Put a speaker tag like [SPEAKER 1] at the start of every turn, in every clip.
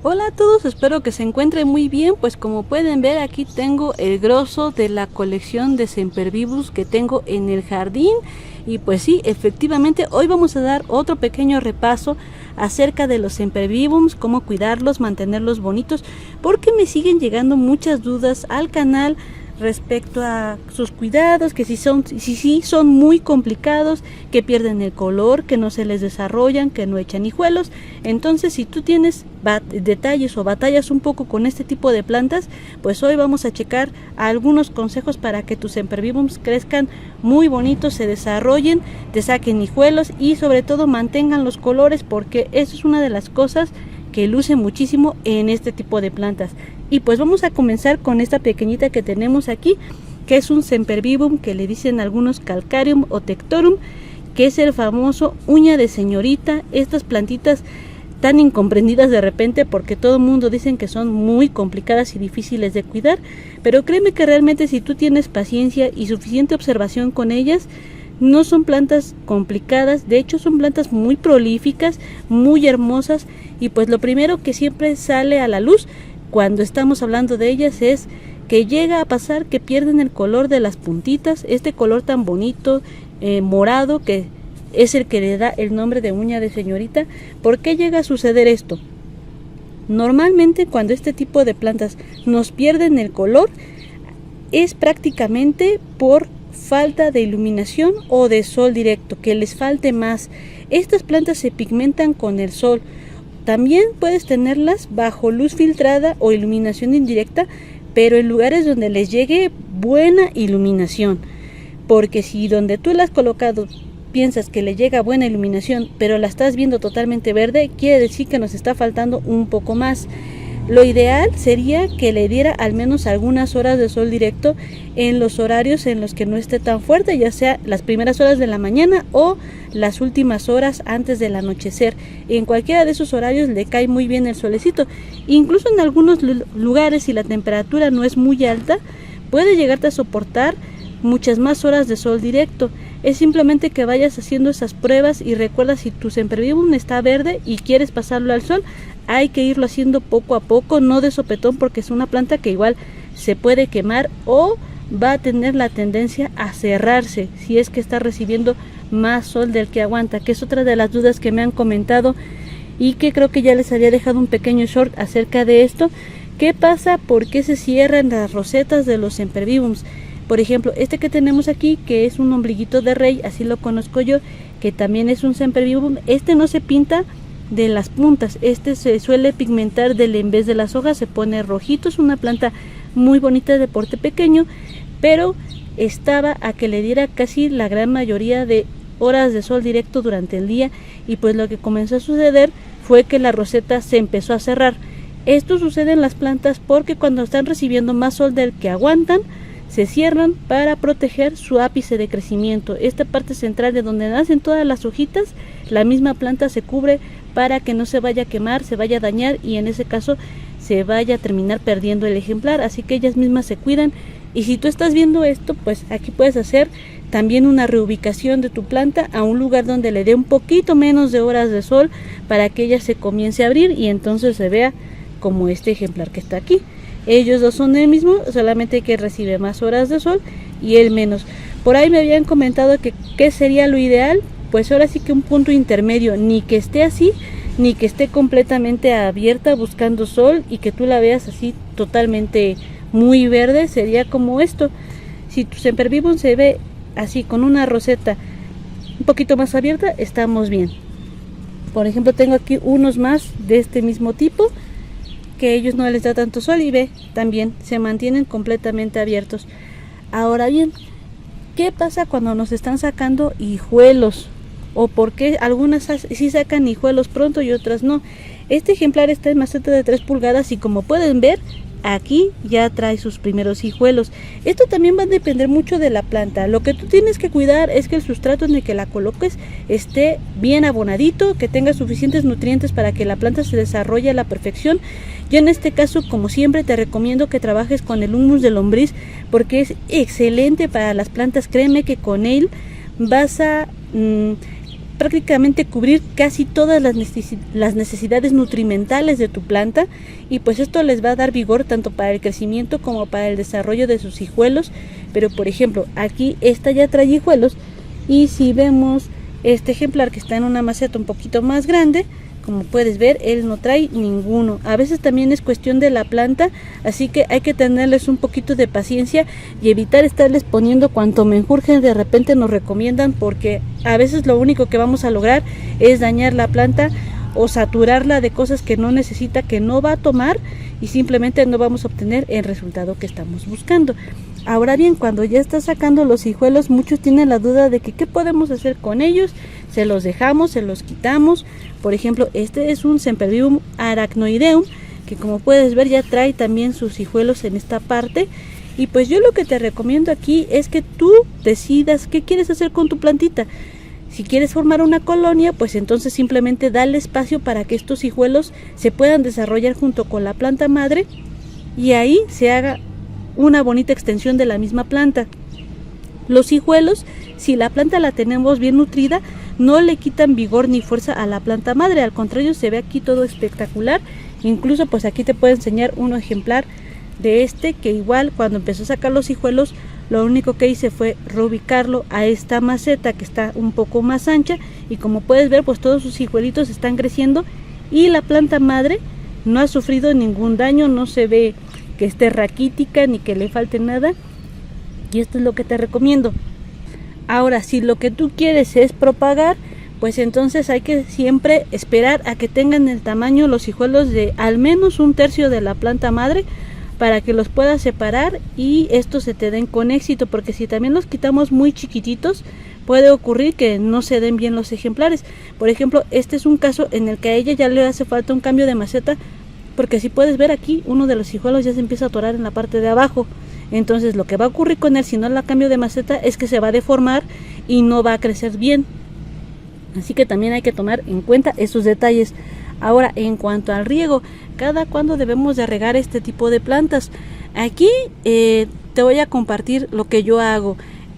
[SPEAKER 1] Hola a todos, espero que se encuentren muy bien. Pues como pueden ver, aquí tengo el grosso de la colección de sempervivus que tengo en el jardín. Y pues sí, efectivamente hoy vamos a dar otro pequeño repaso acerca de los sempervivums, cómo cuidarlos, mantenerlos bonitos, porque me siguen llegando muchas dudas al canal respecto a sus cuidados, que si son muy complicados, que pierden el color, que no se les desarrollan, que no echan hijuelos. Entonces, si tú tienes detalles o batallas un poco con este tipo de plantas, pues hoy vamos a checar algunos consejos para que tus sempervivums crezcan muy bonitos, se desarrollen, te saquen hijuelos y sobre todo mantengan los colores, porque eso es una de las cosas que luce muchísimo en este tipo de plantas. Y pues vamos a comenzar con esta pequeñita que tenemos aquí, que es un sempervivum que le dicen algunos calcarium o tectorum, que es el famoso uña de señorita. Estas plantitas tan incomprendidas de repente, porque todo el mundo dicen que son muy complicadas y difíciles de cuidar, pero créeme que realmente si tú tienes paciencia y suficiente observación con ellas, no son plantas complicadas. De hecho, son plantas muy prolíficas, muy hermosas. Y pues lo primero que siempre sale a la luz cuando estamos hablando de ellas es que llega a pasar que pierden el color de las puntitas, este color tan bonito, morado, que es el que le da el nombre de uña de señorita. ¿Por qué llega a suceder esto? Normalmente cuando este tipo de plantas nos pierden el color es prácticamente por falta de iluminación o de sol directo, que les falte más. Estas plantas se pigmentan con el sol. También puedes tenerlas bajo luz filtrada o iluminación indirecta, pero en lugares donde les llegue buena iluminación, porque si donde tú la has colocado piensas que le llega buena iluminación, pero la estás viendo totalmente verde, quiere decir que nos está faltando un poco más. Lo ideal sería que le diera al menos algunas horas de sol directo en los horarios en los que no esté tan fuerte, ya sea las primeras horas de la mañana o las últimas horas antes del anochecer. En cualquiera de esos horarios le cae muy bien el solecito. Incluso en algunos lugares, si la temperatura no es muy alta, puede llegarte a soportar muchas más horas de sol directo. Es simplemente que vayas haciendo esas pruebas y recuerda, si tu sempervivum está verde y quieres pasarlo al sol, hay que irlo haciendo poco a poco, no de sopetón, porque es una planta que igual se puede quemar o va a tener la tendencia a cerrarse si es que está recibiendo más sol del que aguanta, que es otra de las dudas que me han comentado y que creo que ya les había dejado un pequeño short acerca de esto. ¿Qué pasa? ¿Por qué se cierran las rosetas de los sempervivums? Por ejemplo, este que tenemos aquí, que es un ombliguito de rey, así lo conozco yo, que también es un sempervivum, este no se pinta de las puntas, este se suele pigmentar en vez de las hojas, se pone rojito. Es una planta muy bonita de porte pequeño, pero estaba a que le diera casi la gran mayoría de horas de sol directo durante el día, y pues lo que comenzó a suceder fue que la roseta se empezó a cerrar. Esto sucede en las plantas porque cuando están recibiendo más sol del que aguantan, se cierran para proteger su ápice de crecimiento. Esta parte central de donde nacen todas las hojitas, la misma planta se cubre para que no se vaya a quemar, se vaya a dañar y en ese caso se vaya a terminar perdiendo el ejemplar. Así que ellas mismas se cuidan. Y si tú estás viendo esto, pues aquí puedes hacer también una reubicación de tu planta a un lugar donde le dé un poquito menos de horas de sol para que ella se comience a abrir y entonces se vea como este ejemplar que está aquí. Ellos dos son el mismo, solamente que recibe más horas de sol y él menos. Por ahí me habían comentado que qué sería lo ideal. Pues ahora sí que un punto intermedio, ni que esté así, ni que esté completamente abierta buscando sol y que tú la veas así totalmente muy verde. Sería como esto. Si tu sempervivum se ve así con una roseta un poquito más abierta, estamos bien. Por ejemplo, tengo aquí unos más de este mismo tipo, que ellos no les da tanto sol y ve, también se mantienen completamente abiertos. Ahora bien, ¿qué pasa cuando nos están sacando hijuelos? ¿O por qué algunas sí sacan hijuelos pronto y otras no? Este ejemplar está en maceta de 3 pulgadas y como pueden ver, aquí ya trae sus primeros hijuelos. Esto también va a depender mucho de la planta. Lo que tú tienes que cuidar es que el sustrato en el que la coloques esté bien abonadito, que tenga suficientes nutrientes para que la planta se desarrolle a la perfección. Yo en este caso, como siempre, te recomiendo que trabajes con el humus de lombriz porque es excelente para las plantas. Créeme que con él vas a prácticamente cubrir casi todas las necesidades nutrimentales de tu planta, y pues esto les va a dar vigor tanto para el crecimiento como para el desarrollo de sus hijuelos. Pero por ejemplo, aquí esta ya trae hijuelos, y si vemos este ejemplar que está en una maceta un poquito más grande, como puedes ver, él no trae ninguno. A veces también es cuestión de la planta, así que hay que tenerles un poquito de paciencia y evitar estarles poniendo cuanto menjurje de repente nos recomiendan, porque a veces lo único que vamos a lograr es dañar la planta o saturarla de cosas que no necesita, que no va a tomar, y simplemente no vamos a obtener el resultado que estamos buscando. Ahora bien, cuando ya está sacando los hijuelos, muchos tienen la duda de que qué podemos hacer con ellos. Se los dejamos, se los quitamos. Por ejemplo, este es un Sempervivum arachnoideum, que como puedes ver ya trae también sus hijuelos en esta parte. Y pues yo lo que te recomiendo aquí es que tú decidas qué quieres hacer con tu plantita. Si quieres formar una colonia, pues entonces simplemente dale espacio para que estos hijuelos se puedan desarrollar junto con la planta madre, y ahí se haga una bonita extensión de la misma planta. Los hijuelos, si la planta la tenemos bien nutrida, no le quitan vigor ni fuerza a la planta madre, al contrario, se ve aquí todo espectacular. Incluso pues aquí te puedo enseñar un ejemplar de este, que igual cuando empezó a sacar los hijuelos, lo único que hice fue reubicarlo a esta maceta que está un poco más ancha, y como puedes ver, pues todos sus hijuelitos están creciendo y la planta madre no ha sufrido ningún daño, no se ve que esté raquítica ni que le falte nada, y esto es lo que te recomiendo. Ahora, si lo que tú quieres es propagar, pues entonces hay que siempre esperar a que tengan el tamaño los hijuelos de al menos 1/3 de la planta madre, para que los puedas separar y estos se te den con éxito, porque si también los quitamos muy chiquititos, puede ocurrir que no se den bien los ejemplares. Por ejemplo, este es un caso en el que a ella ya le hace falta un cambio de maceta, porque si puedes ver aquí, uno de los hijuelos ya se empieza a atorar en la parte de abajo. Entonces lo que va a ocurrir con él, si no la cambio de maceta, es que se va a deformar y no va a crecer bien. Así que también hay que tomar en cuenta esos detalles. Ahora, en cuanto al riego, ¿cada cuándo debemos de regar este tipo de plantas? Aquí te voy a compartir lo que yo hago.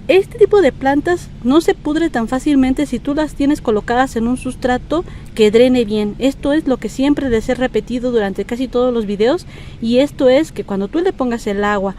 [SPEAKER 1] Este tipo de plantas no se pudre tan fácilmente si tú las tienes colocadas en un sustrato que drene bien. Esto es lo que siempre debe ser repetido durante casi todos los videos, y esto es que cuando tú le pongas el agua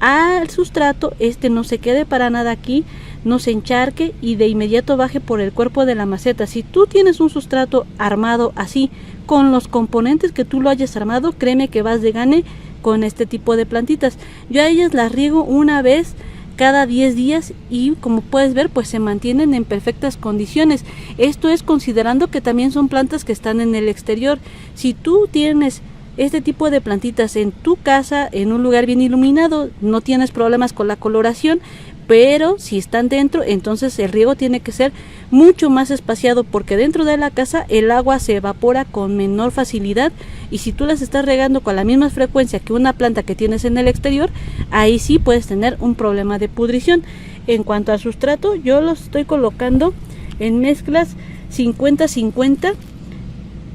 [SPEAKER 1] al sustrato, este no se quede para nada aquí, no se encharque y de inmediato baje por el cuerpo de la maceta. Si tú tienes un sustrato armado así, con los componentes que tú lo hayas armado, créeme que vas de gane con este tipo de plantitas. Yo a ellas las riego una vez cada 10 días y como puedes ver, pues se mantienen en perfectas condiciones. Esto es considerando que también son plantas que están en el exterior. Si tú tienes este tipo de plantitas en tu casa, en un lugar bien iluminado, no tienes problemas con la coloración, pero si están dentro, entonces el riego tiene que ser mucho más espaciado, porque dentro de la casa el agua se evapora con menor facilidad, y si tú las estás regando con la misma frecuencia que una planta que tienes en el exterior, ahí sí puedes tener un problema de pudrición. En cuanto al sustrato, yo los estoy colocando en mezclas 50-50,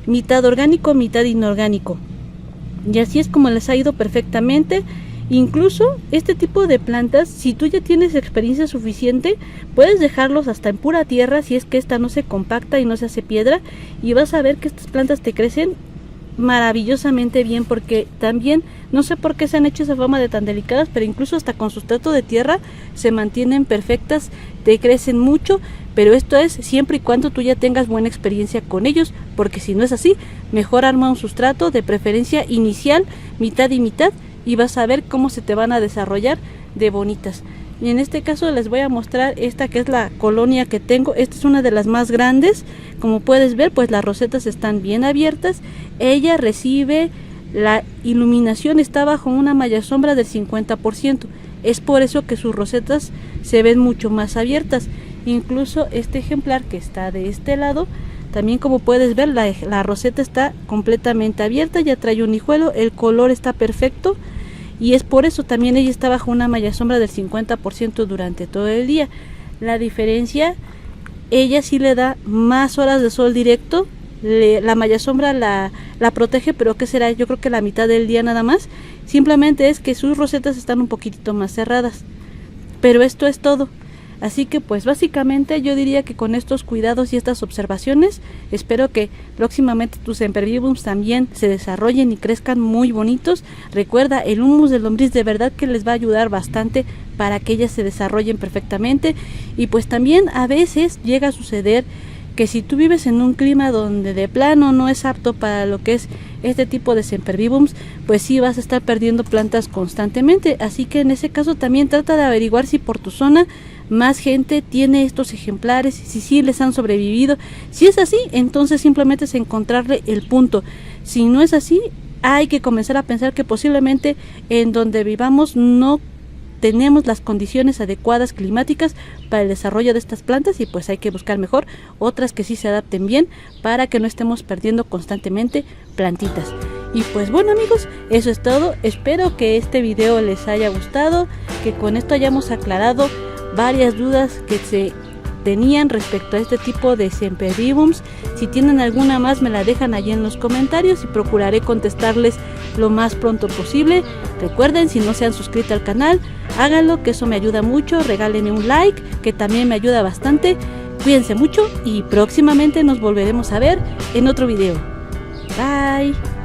[SPEAKER 1] mitad orgánico, mitad inorgánico, y así es como les ha ido perfectamente. Incluso este tipo de plantas, si tú ya tienes experiencia suficiente, puedes dejarlos hasta en pura tierra, si es que esta no se compacta y no se hace piedra, y vas a ver que estas plantas te crecen maravillosamente bien, porque también no sé por qué se han hecho esa fama de tan delicadas, pero incluso hasta con sustrato de tierra se mantienen perfectas, te crecen mucho, pero esto es siempre y cuando tú ya tengas buena experiencia con ellos, porque si no es así, mejor arma un sustrato, de preferencia inicial, mitad y mitad, y vas a ver cómo se te van a desarrollar de bonitas. Y en este caso les voy a mostrar esta que es la colonia que tengo. Esta es una de las más grandes. Como puedes ver, pues las rosetas están bien abiertas. Ella recibe la iluminación, está bajo una malla sombra del 50%. Es por eso que sus rosetas se ven mucho más abiertas. Incluso este ejemplar que está de este lado, también como puedes ver, la roseta está completamente abierta, ya trae un hijuelo, el color está perfecto, y es por eso también ella está bajo una malla sombra del 50% durante todo el día. La diferencia, ella sí le da más horas de sol directo, la malla sombra la protege, pero ¿qué será? Yo creo que la mitad del día nada más. Simplemente es que sus rosetas están un poquitito más cerradas, pero esto es todo. Así que pues básicamente yo diría que con estos cuidados y estas observaciones, espero que próximamente tus sempervivums también se desarrollen y crezcan muy bonitos. Recuerda, el humus de lombriz de verdad que les va a ayudar bastante para que ellas se desarrollen perfectamente. Y pues también a veces llega a suceder que si tú vives en un clima donde de plano no es apto para lo que es este tipo de sempervivums, pues sí vas a estar perdiendo plantas constantemente. Así que en ese caso también trata de averiguar si por tu zona más gente tiene estos ejemplares, si sí les han sobrevivido. Si es así, entonces simplemente es encontrarle el punto. Si no es así, hay que comenzar a pensar que posiblemente en donde vivamos no tenemos las condiciones adecuadas climáticas para el desarrollo de estas plantas, y pues hay que buscar mejor otras que sí se adapten bien para que no estemos perdiendo constantemente plantitas. Y pues bueno amigos, eso es todo. Espero que este video les haya gustado, que con esto hayamos aclarado varias dudas que se tenían respecto a este tipo de sempervivums. Si tienen alguna más me la dejan allí en los comentarios y procuraré contestarles lo más pronto posible. Recuerden, si no se han suscrito al canal, háganlo, que eso me ayuda mucho. Regálenme un like, que también me ayuda bastante. Cuídense mucho y próximamente nos volveremos a ver en otro video. Bye.